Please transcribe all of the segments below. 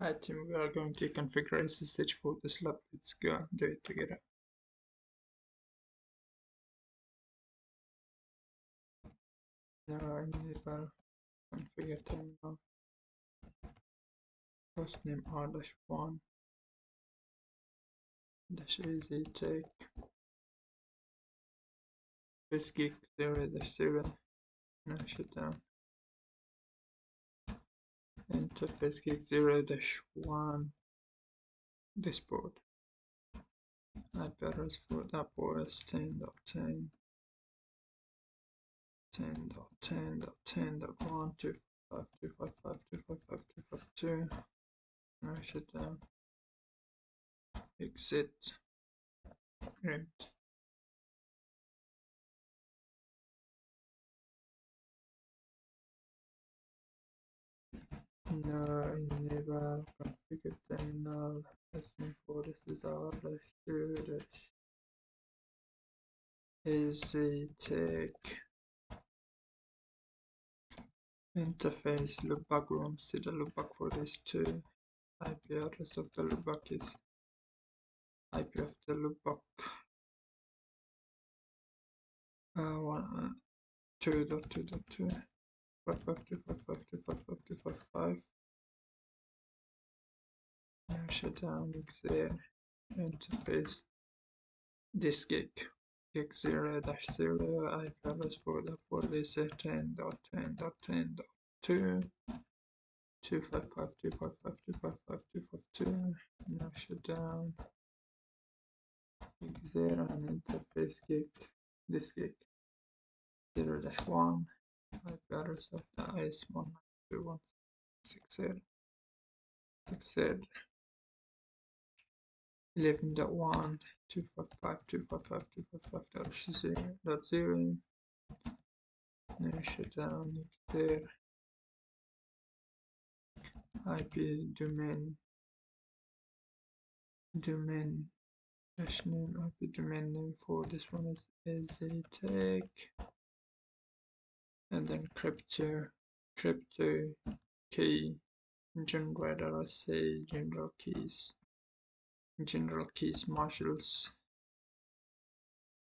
Hi team, we are going to configure SSH for this lab. Let's go and do it together. Now enable configure terminal. Hostname r-1 -easy take gig 0-0. Now shut down. Enter gig 0-1 this port. IP address for that port is 10.10.10.10.1.255.255.255.252. Now shut down. Exit. Print. Now enable configure terminal. Listening for this is r-easy take interface loopback room. See the loopback for this too. IP address of the loopback is IP of the loopback 2.2.2 55255255255. Now shut down exit interface this gig 0-0 IP address for the port is 10.10.10.2 255.255.255.252. Now shut down exit and interface gig this gig 0-1 IP address of the is 11.1 255.255.255.0.0. Now shut down exit IP domain dash name. IP domain name for this one is easytech, and then crypto key generator. Say general keys modules.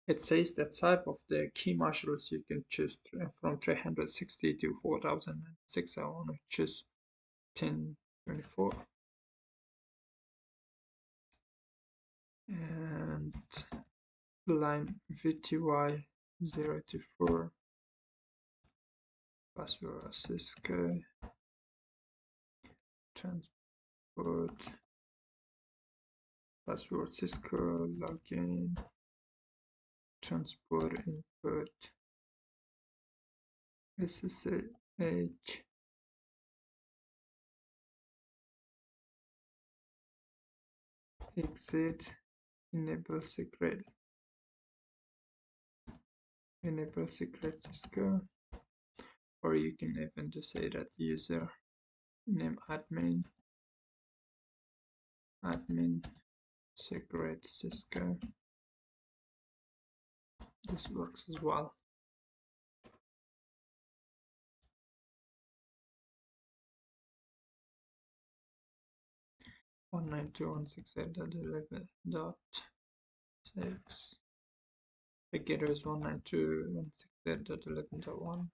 It says the type of the key modules you can choose from 360 to 4006. I want to choose 1024. And line VTY 0 to 4. Password Cisco. Transport. Password Cisco. Login. Transport input. SSH. Exit. Enable secret Cisco, or you can even just say that user name admin secret Cisco. This works as well. .192.168.11.6. The getter is 192.168.11.1.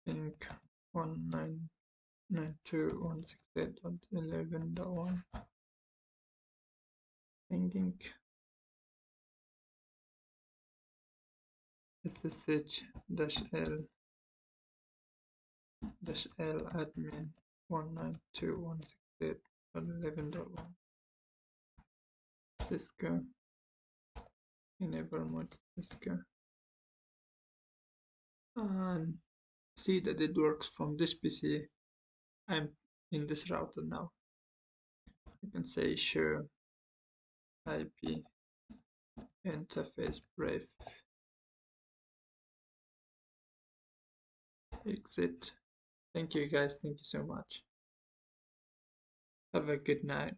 Think 192.168.11.1. Thinking SSH-L admin 192.168.11.1. Cisco. Enable mode Cisco. And see that it works from this PC. I'm in this router now. You can say show IP interface brief. Exit. Thank you guys. Thank you so much. Have a good night.